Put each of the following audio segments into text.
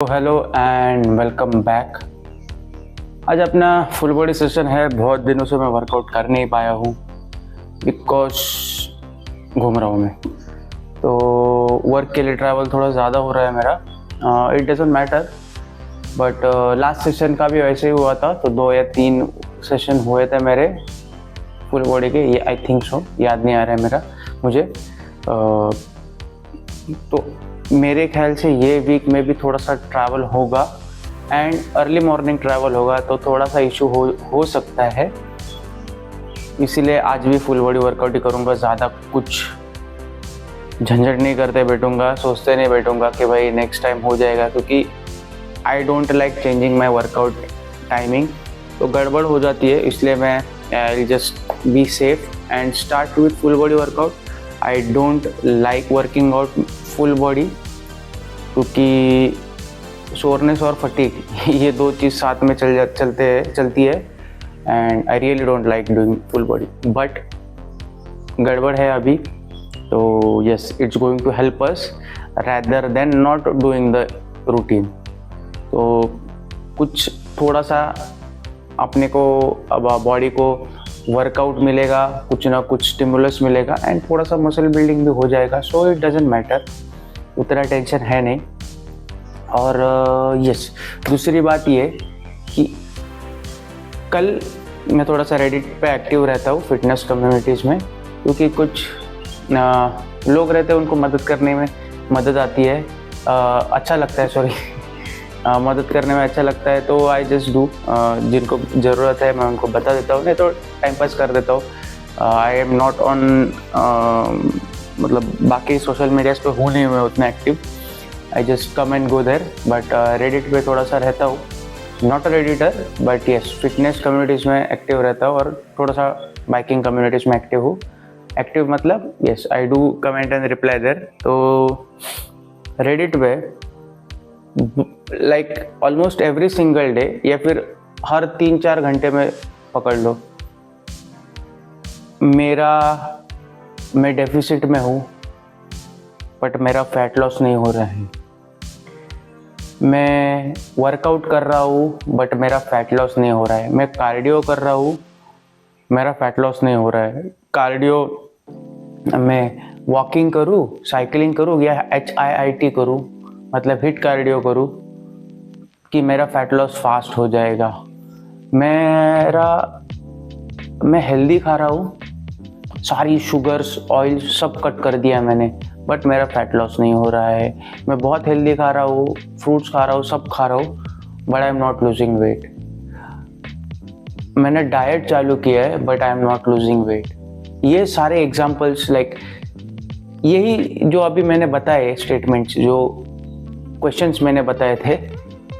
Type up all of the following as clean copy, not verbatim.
Hello and welcome back. आज अपना full body session है। बहुत दिनों से मैं वर्कआउट कर नहीं पाया हूँ बिकॉज घूम रहा हूँ मैं, तो वर्क के लिए ट्रैवल थोड़ा ज़्यादा हो रहा है मेरा। It doesn't matter, but last session का भी वैसे ही हुआ था, तो 2 या 3 सेशन हुए थे मेरे फुल बॉडी के, ये आई थिंक सो, याद नहीं आ रहा है मेरा मुझे। तो मेरे ख्याल से ये वीक में भी थोड़ा सा ट्रैवल होगा एंड अर्ली मॉर्निंग ट्रैवल होगा, तो थोड़ा सा इशू हो सकता है। इसीलिए आज भी फुल बॉडी वर्कआउट ही करूँगा, ज़्यादा कुछ झंझट नहीं करते बैठूँगा, सोचते नहीं बैठूँगा कि भाई नेक्स्ट टाइम हो जाएगा, क्योंकि I don't like changing my workout timing, तो गड़बड़ हो जाती है। इसलिए मैं I just be safe and start with full body workout. I don't like working out full body, क्योंकि सोरनेस और फटीग ये 2 चीज़ साथ में चलती है and I really don't like doing full body. But गड़बड़ है अभी, तो yes, it's going to help us rather than not doing the routine. तो कुछ थोड़ा सा अपने को अब बॉडी को वर्कआउट मिलेगा, कुछ ना कुछ स्टिमुलस मिलेगा एंड थोड़ा सा मसल बिल्डिंग भी हो जाएगा। सो इट डजंट मैटर, उतना टेंशन है नहीं। और यस, दूसरी बात ये कि कल मैं थोड़ा सा रेडिट पे एक्टिव रहता हूँ फिटनेस कम्युनिटीज़ में, क्योंकि कुछ लोग रहते हैं, उनको मदद करने में मदद आती है, अच्छा लगता है, सॉरी मदद करने में अच्छा लगता है, तो आई जस्ट डू। जिनको ज़रूरत है मैं उनको बता देता हूँ, नहीं तो टाइम पास कर देता हूँ। आई एम नॉट ऑन, मतलब बाकी सोशल मीडियाज़ पे हूँ नहीं मैं उतना active. I just come and go there, but Reddit पे थोड़ा सा रहता हूँ। Not a Redditor, but yes, fitness communities में एक्टिव रहता हूँ और थोड़ा सा बाइकिंग कम्युनिटीज़ में एक्टिव हूँ। एक्टिव मतलब yes, I do comment and reply there. तो रेडिट पे like almost every single day, या फिर हर 3-4 घंटे में पकड़ लो, मैं डेफिसिट में हूँ, बट मेरा फैट लॉस नहीं हो रहा है। मैं वर्कआउट कर रहा हूँ, बट मेरा फैट लॉस नहीं हो रहा है। मैं कार्डियो कर रहा हूँ, मेरा फैट लॉस नहीं हो रहा है। कार्डियो मैं वॉकिंग करूँ, साइकिलिंग करूँ या HIIT करूँ, मतलब हिट कार्डियो करूँ, कि मेरा फैट लॉस फास्ट हो जाएगा। मैं हेल्दी खा रहा हूँ, सारी शुगर्स, ऑयल सब कट कर दिया मैंने, बट मेरा फैट लॉस नहीं हो रहा है। मैं बहुत हेल्दी खा रहा हूँ, फ्रूट्स खा रहा हूँ, सब खा रहा हूँ, but I am not losing weight. मैंने डाइट चालू किया है, but I am not losing weight. ये सारे एग्जाम्पल्स, लाइक यही जो अभी मैंने बताए स्टेटमेंट्स, जो क्वेश्चंस मैंने बताए थे,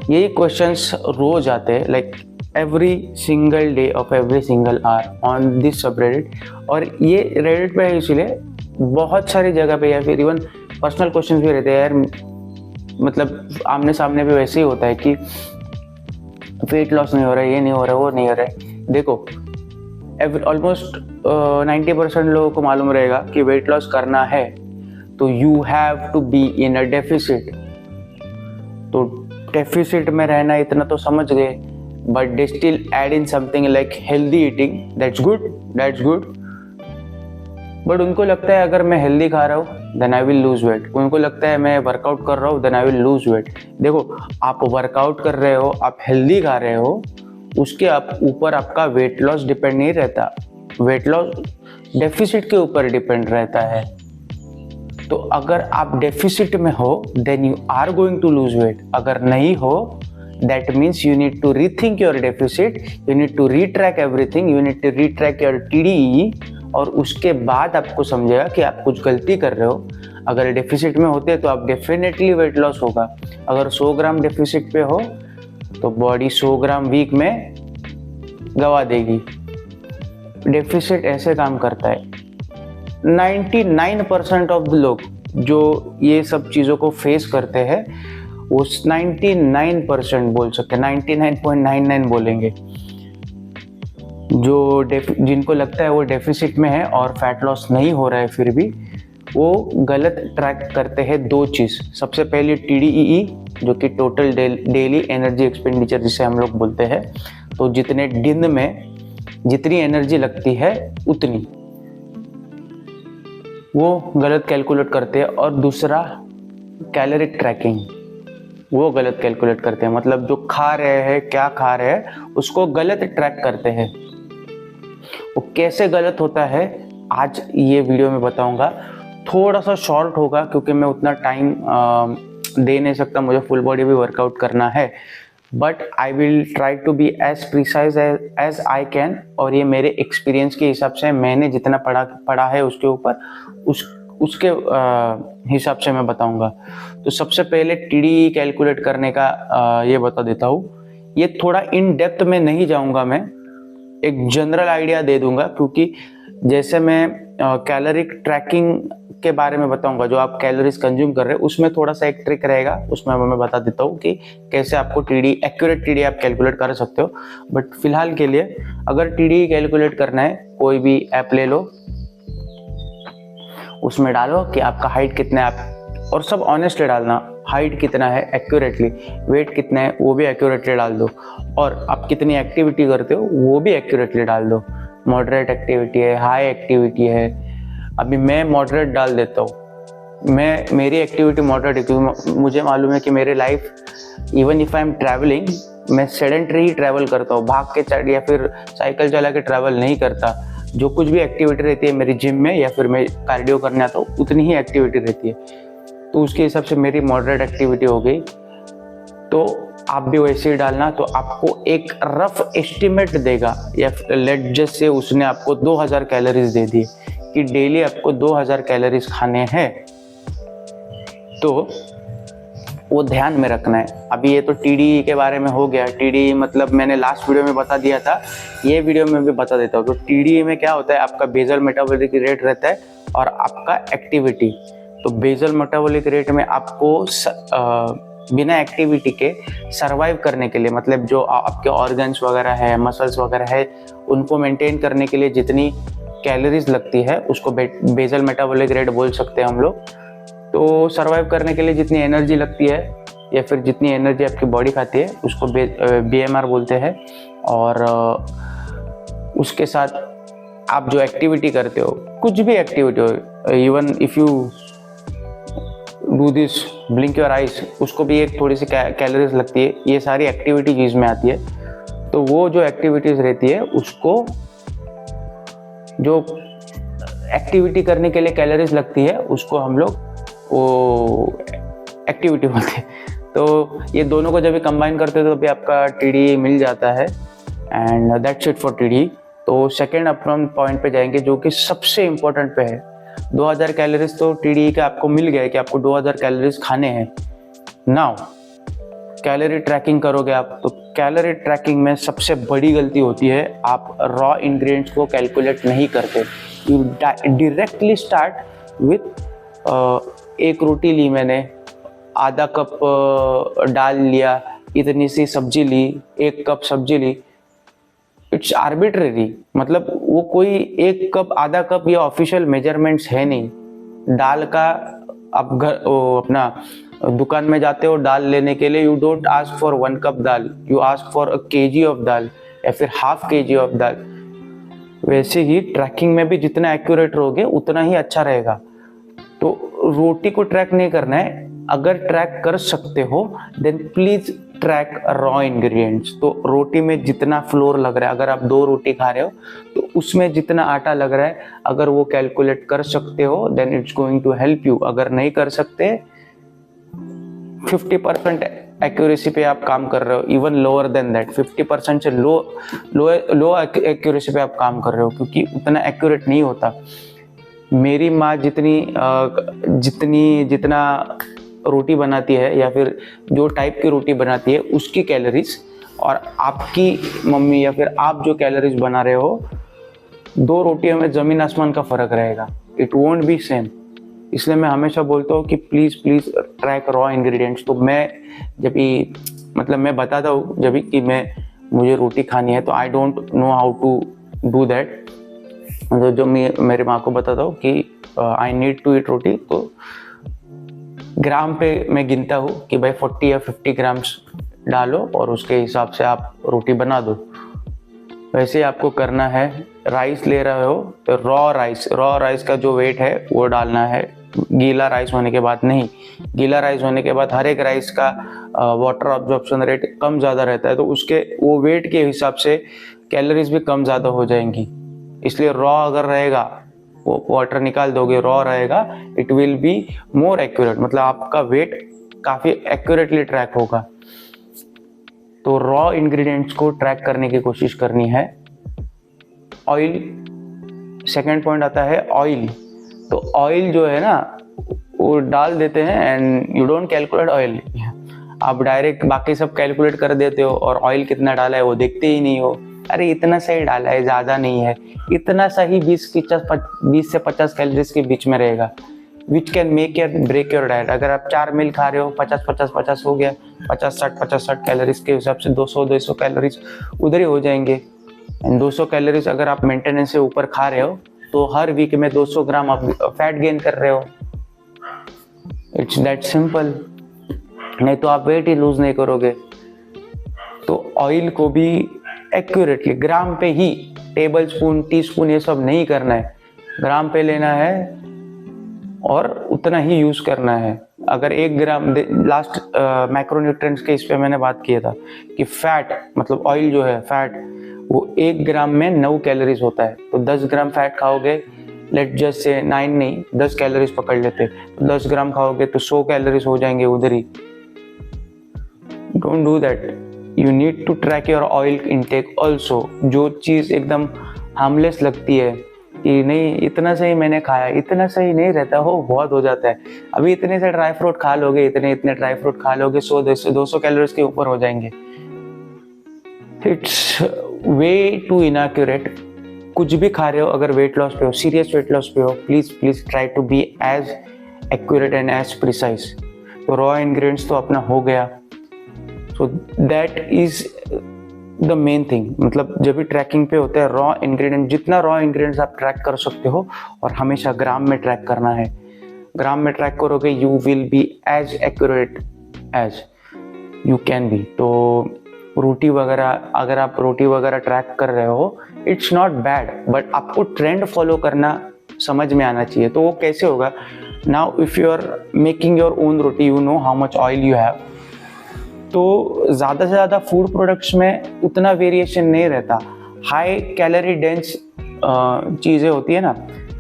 यही क्वेश्चंस रोज आते हैं, like every single day of every single hour on this subreddit. और ये रेडिट पे है, इसलिए बहुत सारी जगह पे या फिर इवन पर्सनल क्वेश्चंस भी रहते हैं यार, मतलब आमने सामने भी वैसे ही होता है कि वेट लॉस नहीं हो रहा है, ये नहीं हो रहा है, वो नहीं हो रहा है। देखो, ऑलमोस्ट 90% लोगों को मालूम रहेगा कि वेट लॉस करना है तो you have to be in a deficit. तो डेफिसिट में रहना इतना तो समझ गए, but they still add in something like healthy eating, that's good. But उनको लगता है अगर मैं हेल्दी खा रहा हूँ then I will lose weight. उनको लगता है मैं वर्कआउट कर रहा हूँ then I will lose weight. देखो, आप वर्कआउट कर रहे हो, आप हेल्दी खा रहे हो, उसके ऊपर आपका वेट लॉस डिपेंड नहीं रहता। वेट लॉस डेफिसिट के ऊपर डिपेंड रहता है। तो अगर आप डेफिसिट में हो then you are going to lose weight. अगर नहीं हो, that means you need to rethink your deficit, you need to retrack everything, you need to retrack your TDE, और उसके बाद आपको समझेगा कि आप कुछ गलती कर रहे हो। अगर डेफिसिट में होते तो आप डेफिनेटली वेट लॉस होगा। अगर 100 ग्राम डेफिसिट पे हो तो बॉडी 100 ग्राम वीक में गवा देगी। डेफिसिट ऐसे काम करता है। 99% ऑफ द लोग जो ये सब चीज़ों को फेस करते हैं, वो 99% बोल सकते हैं, 99.99 बोलेंगे, जो जिनको लगता है वो डेफिसिट में है और फैट लॉस नहीं हो रहा है, फिर भी वो गलत ट्रैक करते हैं 2 चीज़। सबसे पहले TDEE जो कि टोटल डेली एनर्जी एक्सपेंडिचर जिसे हम लोग बोलते हैं। तो जितने दिन में जितनी एनर्जी लगती है उतनी, वो गलत कैलकुलेट करते हैं। और दूसरा कैलोरी ट्रैकिंग, वो गलत कैलकुलेट करते हैं, मतलब जो खा रहे हैं, क्या खा रहे हैं, उसको गलत ट्रैक करते हैं। वो कैसे गलत होता है आज ये वीडियो में बताऊंगा। थोड़ा सा शॉर्ट होगा क्योंकि मैं उतना टाइम दे नहीं सकता, मुझे फुल बॉडी भी वर्कआउट करना है, but I will try to be as precise as I can. और ये मेरे एक्सपीरियंस के हिसाब से, मैंने जितना पढ़ा है उसके ऊपर उसके हिसाब से मैं बताऊंगा। तो सबसे पहले TDE कैलकुलेट करने का ये बता देता हूँ। ये थोड़ा इन डेप्थ में नहीं जाऊंगा, मैं एक जनरल आइडिया दे दूंगा, क्योंकि जैसे मैं कैलोरी ट्रैकिंग के बारे में बताऊंगा, जो आप कैलोरीज कंज्यूम कर रहे हैं उसमें थोड़ा सा एक ट्रिक रहेगा, उसमें मैं बता देता हूँ कि कैसे आपको एक्यूरेट TDE आप कैलकुलेट कर सकते हो। बट फिलहाल के लिए अगर TDE कैलकुलेट करना है, कोई भी ऐप ले लो, उसमें डालो कि आपका हाइट कितना है, और सब ऑनेस्टली डालना, हाइट कितना है एक्यूरेटली, वेट कितना है वो भी एक्यूरेटली डाल दो, और आप कितनी एक्टिविटी करते हो वो भी एक्यूरेटली डाल दो। मॉडरेट एक्टिविटी है, हाई एक्टिविटी है, अभी मैं मॉडरेट डाल देता हूँ। मेरी एक्टिविटी मॉडरेट है क्योंकि मुझे मालूम है कि मेरी life, even if I am travelling, मैं सेडेंटरी ही ट्रैवल करता हूँ, भाग के चढ़ या फिर साइकिल चला के ट्रैवल नहीं करता। जो कुछ भी एक्टिविटी रहती है मेरी जिम में या फिर मैं कार्डियो करने आता हूँ, उतनी ही एक्टिविटी रहती है। तो उसके हिसाब से मेरी मॉडरेट एक्टिविटी हो गई। तो आप भी वैसे ही डालना, तो आपको एक रफ एस्टिमेट देगा, या लेट जस्ट से उसने आपको 2000 कैलोरीज दे दी कि डेली आपको 2000 कैलोरीज खाने हैं, तो वो ध्यान में रखना है। अभी ये तो TDE के बारे में हो गया। TDE मतलब मैंने लास्ट वीडियो में बता दिया था, ये वीडियो में भी बता देता हूँ। तो TDE में क्या होता है, आपका बेसल मेटाबॉलिक रेट रहता है और आपका एक्टिविटी। तो बेसल मेटाबॉलिक रेट में आपको बिना एक्टिविटी के सरवाइव करने के लिए, मतलब जो आपके ऑर्गन्स वगैरह है, मसल्स वगैरह है, उनको मेंटेन करने के लिए जितनी कैलोरीज लगती है उसको बेसल मेटाबॉलिक रेट बोल सकते हैं हम लोग। तो सरवाइव करने के लिए जितनी एनर्जी लगती है या फिर जितनी एनर्जी आपकी बॉडी खाती है उसको BMR बोलते हैं। और उसके साथ आप जो एक्टिविटी करते हो, कुछ भी एक्टिविटी हो, even if you do this blink your eyes, उसको भी एक थोड़ी सी कैलोरीज लगती है। ये सारी एक्टिविटी चीज में आती है। तो वो जो एक्टिविटीज रहती है उसको, जो एक्टिविटी करने के लिए कैलोरीज लगती है उसको हम लोग वो एक्टिविटी बोलते हैं। तो ये दोनों को जब भी कंबाइन करते हो तो भी आपका TDE मिल जाता है। And that's it for TDE। तो सेकेंड अपन पॉइंट पे जाएंगे जो कि सबसे इम्पोर्टेंट पे है। 2000 कैलोरीज तो TDE का आपको मिल गया है कि आपको 2000 कैलोरीज खाने हैं। नाउ कैलोरी ट्रैकिंग करोगे आप, तो कैलोरी ट्रैकिंग में सबसे बड़ी गलती होती है, आप रॉ इंग्रेडिएंट्स को कैलकुलेट नहीं करते। यू डायरेक्टली स्टार्ट विथ एक रोटी ली मैंने, आधा कप दाल लिया, इतनी सी सब्जी ली, 1 कप सब्जी ली। इट्स आर्बिट्रेरी, मतलब वो कोई 1 कप आधा कप ये ऑफिशियल मेजरमेंट्स है नहीं। दाल का आप अपना दुकान में जाते हो दाल लेने के लिए, you don't ask for 1 cup dal, you ask for 1 kg of dal या फिर ½ kg ऑफ दाल। वैसे ही ट्रैकिंग में भी जितना एक्यूरेट रहोगे उतना ही अच्छा रहेगा। तो रोटी को ट्रैक नहीं करना है, अगर ट्रैक कर सकते हो then please track raw ingredients. तो रोटी में जितना फ्लोर लग रहा है, अगर आप 2 रोटी खा रहे हो तो उसमें जितना आटा लग रहा है, अगर वो कैलकुलेट कर सकते हो then it's going to help you. अगर नहीं कर सकते, 50% एक्यूरेसी पे आप काम कर रहे हो, इवन लोअर देन दैट, 50% से लो एक्यूरेसी पे आप काम कर रहे हो, क्योंकि उतना एक्यूरेट नहीं होता। मेरी माँ जितना रोटी बनाती है या फिर जो टाइप की रोटी बनाती है उसकी कैलोरीज, और आपकी मम्मी या फिर आप जो कैलोरीज बना रहे हो, 2 रोटियों में ज़मीन आसमान का फ़र्क रहेगा। It won't B same. इसलिए मैं हमेशा बोलता हूँ कि प्लीज़ ट्रैक रॉ इंग्रेडिएंट्स। तो मैं जब भी, मतलब मैं बताता हूँ जब भी कि मुझे रोटी खानी है, तो I don't know how to do that. मतलब जो मैं मेरे माँ को बताता हूँ कि आई नीड टू ईट रोटी, तो ग्राम पे मैं गिनता हूँ कि भाई 40 या 50 ग्राम्स डालो और उसके हिसाब से आप रोटी बना दो। वैसे आपको करना है। राइस ले रहे हो तो रॉ राइस का जो वेट है वो डालना है, गीला राइस होने के बाद नहीं। गीला राइस होने के बाद हर एक राइस का वाटर ऑब्जॉर्प्शन रेट कम ज़्यादा रहता है, तो उसके वो वेट के हिसाब से कैलोरीज भी कम ज़्यादा हो जाएंगी। इसलिए रॉ अगर रहेगा, वो वाटर निकाल दोगे, रॉ रहेगा, it will be more accurate, मतलब आपका वेट काफ़ी एक्यूरेटली ट्रैक होगा। तो रॉ इंग्रेडिएंट्स को ट्रैक करने की कोशिश करनी है। ऑयल, सेकंड पॉइंट आता है ऑयल। तो ऑयल जो है ना वो डाल देते हैं and you don't calculate oil. आप डायरेक्ट बाकी सब कैलकुलेट कर देते हो और ऑयल कितना डाला है वो देखते ही नहीं हो। अरे इतना सही डाला है, ज़्यादा नहीं है, इतना सही 20 से 50 कैलोरीज के बीच में रहेगा, which can make your break your diet. अगर आप 4 मील खा रहे हो, 50 हो गया, 50-60 कैलोरीज के हिसाब से 200 कैलोरीज उधर ही हो जाएंगे। एंड 200 कैलोरीज अगर आप मेंटेनेंस से ऊपर खा रहे हो तो हर वीक में 200 ग्राम आप फैट गेन कर रहे हो। It's that simple. नहीं तो आप वेट ही लूज नहीं करोगे। तो ऑयल को भी एक्यूरेटली ग्राम पे ही, टेबल स्पून, टी स्पून ये सब नहीं करना है, ग्राम पे लेना है और उतना ही यूज करना है। अगर 1 ग्राम, लास्ट मैक्रोन्यूट्रिएंट्स के इस पे मैंने बात किया था कि फैट मतलब ऑयल जो है फैट, वो 1 ग्राम में 9 कैलोरीज होता है। तो 10 ग्राम फैट खाओगे, लेट जस्ट से 9 नहीं 10 कैलोरीज पकड़ लेते, तो 10 ग्राम खाओगे तो 100 कैलोरीज हो जाएंगे उधर ही। Don't do that, you need to track your oil intake also. जो चीज़ एकदम हार्मलेस लगती है कि नहीं इतना सही मैंने खाया, इतना सही नहीं रहता हो, बहुत हो जाता है। अभी इतने से ड्राई फ्रूट खा लोगे, इतने ड्राई फ्रूट खा लोगे, 100-200 कैलोरीज के ऊपर हो जाएंगे। It's way too inaccurate. कुछ भी खा रहे हो, अगर वेट लॉस पे हो, सीरियस वेट लॉस पे हो, please try to be as accurate and as precise. तो रॉ इंग्रेडिएंट्स तो अपना हो गया। So that is the main thing. मतलब जब भी ट्रैकिंग पे होता है रॉ इंग्रेडिएंट, जितना रॉ इंग्रेडिएंट्स आप ट्रैक कर सकते हो, और हमेशा ग्राम में ट्रैक करना है। ग्राम में ट्रैक करोगे you will be as accurate as you can be. तो रोटी वगैरह, अगर आप रोटी वगैरह ट्रैक कर रहे हो, इट्स नॉट बैड, बट आपको ट्रेंड फॉलो करना समझ में आना चाहिए। तो वो कैसे होगा? Now if you are making your own roti, you know how much oil you have, तो ज़्यादा से ज़्यादा फूड प्रोडक्ट्स में उतना वेरिएशन नहीं रहता। हाई कैलोरी डेंस चीज़ें होती है ना,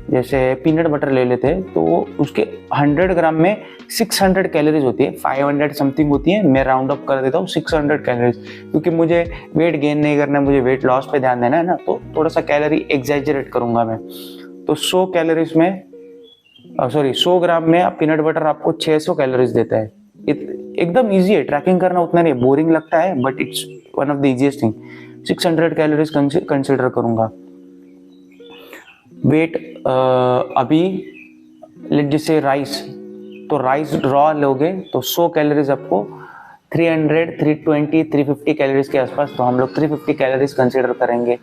जैसे पीनट बटर ले लेते हैं, तो उसके 100 ग्राम में 600 कैलोरीज होती है, 500 समथिंग होती है, मैं राउंड अप कर देता हूँ 600 कैलोरीज, क्योंकि मुझे वेट गेन नहीं करना है, मुझे वेट लॉस पे ध्यान देना है ना, तो थोड़ा सा कैलोरी एग्जैजरेट करूँगा मैं। तो 100 कैलोरीज में 100 ग्राम में पीनट बटर आपको 600 कैलोरीज देता है। एकदम इजी है, ट्रैकिंग करना उतना नहीं बोरिंग लगता है, but it's one of the easiest thing. 600 calories consider करूंगा। वेट अभी लेट जैसे राइस, तो राइस रॉ लोगे तो 100 कैलोरीज आपको 300, 320, 350 कैलोरीज के आसपास, तो हम लोग 350 कैलोरीज कंसिडर करेंगे।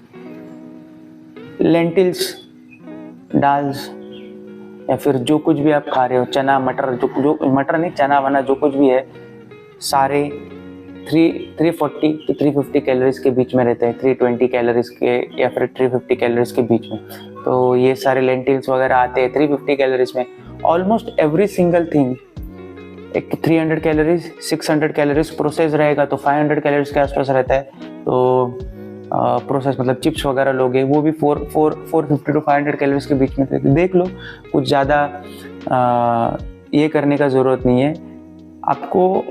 लेंटिल्स, दाल्स, या फिर जो कुछ भी आप खा रहे हो, चना, मटर, जो मटर नहीं, चना वना जो कुछ भी है, सारे 340 to 350 कैलोरीज के बीच में रहते हैं, 320 कैलोरीज के या फिर 350 कैलोरीज के बीच में। तो ये सारे लेंटिल्स वगैरह आते हैं 350 कैलोरीज में। ऑलमोस्ट एवरी सिंगल थिंग, एक 300 कैलोरीज, 600 कैलोरीज प्रोसेस रहेगा, तो 500 कैलोरीज के आसपास रहता है। तो प्रोसेस मतलब चिप्स वगैरह लोगे, वो भी 450 to 500 कैलोरीज के बीच में। देख लो, कुछ ज़्यादा ये करने का ज़रूरत नहीं है आपको।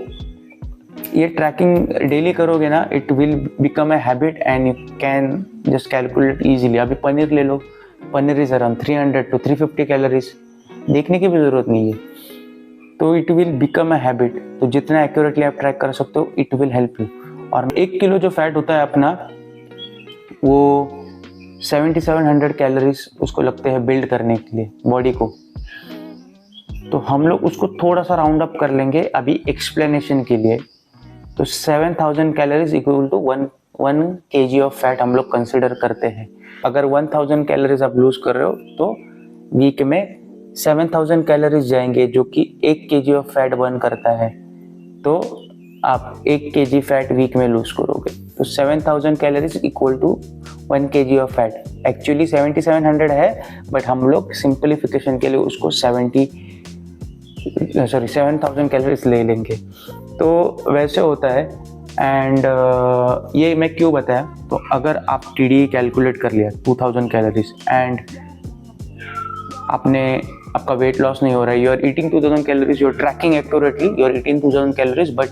ये ट्रैकिंग डेली करोगे ना, it will become a habit and you can just calculate easily. अभी पनीर ले लो, paneer is around 300 to 350 calories, देखने की भी ज़रूरत नहीं है। तो it will become a habit. तो जितना एक्यूरेटली आप ट्रैक कर सकते हो, इट विल हेल्प यू। और 1 किलो जो फैट होता है अपना, वो 7700 कैलोरीज उसको लगते हैं बिल्ड करने के लिए बॉडी को। तो हम लोग उसको थोड़ा सा राउंड अप कर लेंगे अभी एक्सप्लेनेशन के लिए। तो 7000 calories equal to 1 kg of fat हम लोग कंसिडर करते हैं। अगर 1000 कैलोरीज आप लूज कर रहे हो तो वीक में 7000 कैलोरीज जाएंगे जो कि 1 kg ऑफ फैट बर्न करता है, तो आप 1 kg फैट वीक में लूज करोगे। तो 7000 calories equal to 1 kg of fat. Actually 7700 है, बट हम लोग सिंप्लीफिकेशन के लिए उसको 7000 कैलोरीज ले लेंगे। तो वैसे होता है। एंड ये मैं क्यों बताया, तो अगर आप TDE कैलकुलेट कर लिया 2000 कैलोरीज एंड आपका वेट लॉस नहीं हो रहा है, you are eating 2000 calories, you are tracking accurately, you are eating 2000 calories, but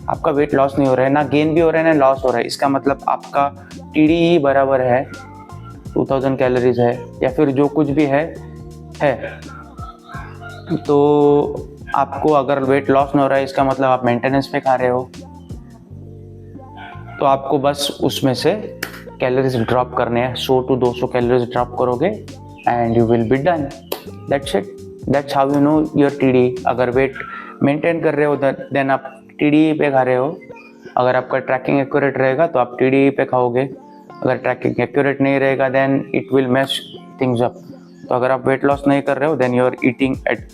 आपका वेट लॉस नहीं हो रहा है, ना गेन भी हो रहा है ना लॉस हो रहा है, इसका मतलब आपका TDE बराबर है 2000 कैलोरीज है, या फिर जो कुछ भी है। तो आपको अगर वेट लॉस नहीं हो रहा है, इसका मतलब आप मेंटेनेंस पे खा रहे हो, तो आपको बस उसमें से कैलोरीज ड्रॉप करने हैं। 100 to 200 कैलोरीज ड्रॉप करोगे and you will be done. That's it, that's how you know your TDE। अगर वेट मेंटेन कर रहे हो देन आप TDE पे खा रहे हो। अगर आपका ट्रैकिंग एक्यूरेट रहेगा तो आप TDE पे खाओगे, अगर ट्रैकिंग एक्यूरेट नहीं रहेगा then it will mash things up. तो अगर आप वेट लॉस नहीं कर रहे हो then you are eating at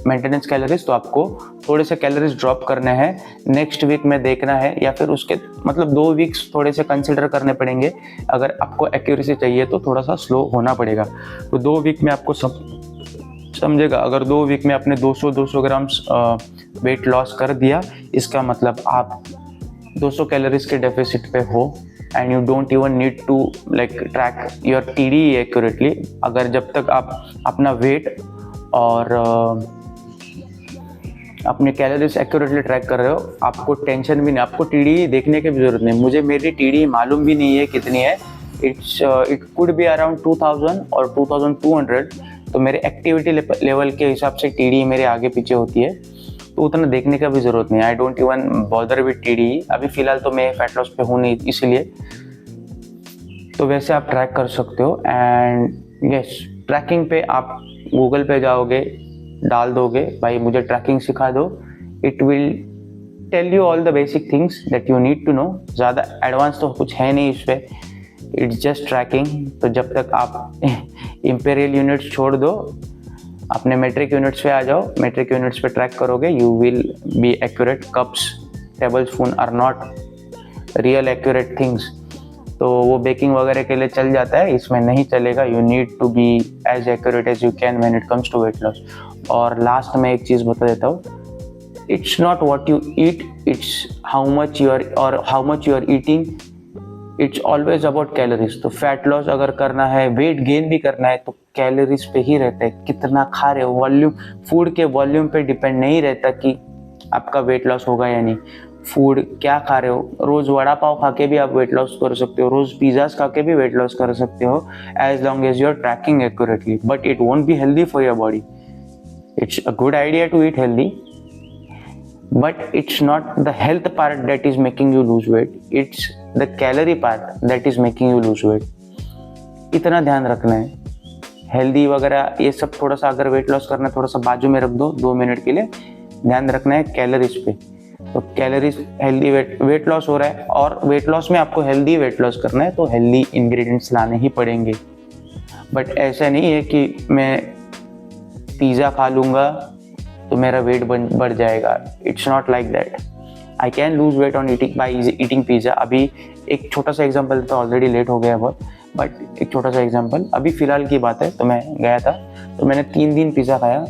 maintenance calories, तो आपको थोड़े से कैलोरीज ड्रॉप करने हैं, नेक्स्ट वीक में देखना है, या फिर उसके मतलब 2 वीक्स थोड़े से कंसिडर करने पड़ेंगे। अगर आपको एक्यूरेसी चाहिए तो थोड़ा सा स्लो होना पड़ेगा। तो 2 वीक में आपको सब समझेगा। अगर 2 वीक में आपने 200 ग्राम्स वेट लॉस कर दिया, इसका मतलब आप 200 कैलोरीज के डेफिसिट पे हो and you don't even need to like track your TDE accurately. अगर जब तक आप अपना वेट और अपने कैलोरीज एक्यूरेटली ट्रैक कर रहे हो, आपको टेंशन भी नहीं, आपको TDE देखने की भी जरूरत नहीं। मुझे मेरी TDE मालूम भी नहीं है कितनी है, इट कुड बी अराउंड 2000 और 2200। तो मेरे एक्टिविटी लेवल के हिसाब से TDE मेरे आगे पीछे होती है, तो उतना देखने का भी ज़रूरत नहीं। I don't even bother with TDE। अभी फ़िलहाल तो मैं फैट लॉस पे हूँ नहीं, इसलिए। तो वैसे आप ट्रैक कर सकते हो। एंड यस, ट्रैकिंग पे आप गूगल पे जाओगे, डाल दोगे भाई मुझे ट्रैकिंग सिखा दो, it will tell you all the basic things that you need to know. ज़्यादा एडवांस तो कुछ है नहीं इस पर, इट्स जस्ट ट्रैकिंग। तो जब तक आप इंपीरियल यूनिट्स छोड़ दो, अपने मेट्रिक यूनिट्स पे आ जाओ, मेट्रिक यूनिट्स पे ट्रैक करोगे, you will be accurate. Cups, tablespoon are not real accurate things. तो वो बेकिंग वगैरह के लिए चल जाता है, इसमें नहीं चलेगा। You need to be as accurate as you can when it comes to weight loss. और लास्ट में एक चीज़ बता देता हूँ, it's not what you eat, it's how much you are eating. It's always about calories. तो fat loss अगर करना है, वेट गेन भी करना है, तो कैलोरीज पे ही रहता है, कितना खा रहे हो। वॉल्यूम, फूड के वॉल्यूम पे डिपेंड नहीं रहता कि आपका वेट लॉस होगा या नहीं। फूड क्या खा रहे हो, रोज़ वड़ा पाव खा के भी आप वेट लॉस कर सकते हो, रोज़ पिज़्ज़ाज खा के भी वेट लॉस कर सकते हो, as long as you are tracking accurately. But it won't be healthy for your body. It's a good idea to eat healthy, but it's not the health part that is making you lose weight, it's the calorie part that is making you lose weight। इतना ध्यान रखना है। Healthy वगैरह ये सब थोड़ा सा अगर वेट लॉस करना है, थोड़ा सा बाजू में रख दो 2 मिनट के लिए। ध्यान रखना है कैलोरीज पे। तो कैलोरीज, हेल्दी वेट लॉस हो रहा है, और वेट लॉस में आपको हेल्दी वेट लॉस करना है, तो हेल्दी इंग्रेडिएंट्स लाने ही पड़ेंगे। बट ऐसा नहीं है कि मैं पिज़्ज़ा खा लूँगा तो मेरा वेट बढ़ जाएगा। It's not like that. I can lose weight on eating pizza. अभी एक छोटा सा एग्जांपल, तो ऑलरेडी लेट हो गया बहुत, बट एक छोटा सा एग्जांपल अभी फ़िलहाल की बात है। तो मैं गया था, तो मैंने 3 दिन पिज़्ज़ा खाया,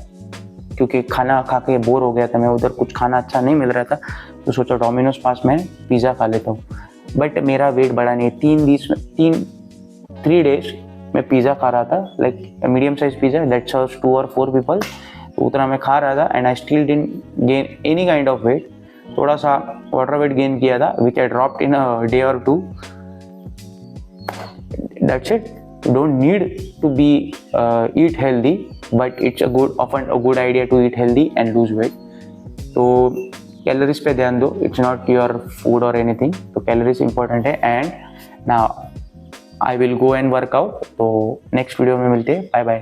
क्योंकि खाना खा के बोर हो गया था मैं, उधर कुछ खाना अच्छा नहीं मिल रहा था, तो सोचा डोमिनोज पास में पिज़्ज़ा खा लेता हूँ। बट मेरा वेट बढ़ा नहीं। 3 डेज मैं पिज़्ज़ा खा रहा था, like medium size pizza that serves 2 or 4 people. तो उतना मैं खा रहा था and I still didn't gain any kind of weight. थोड़ा सा वाटर वेट गेन किया था, विच I dropped in a day और 2। That's it. You don't need to be eat healthy, but it's often a good idea to eat healthy and lose weight। तो calories पे ध्यान दो, it's not your food और anything. तो calories important है। And now I will go and workout. तो next video में मिलते हैं, बाय बाय।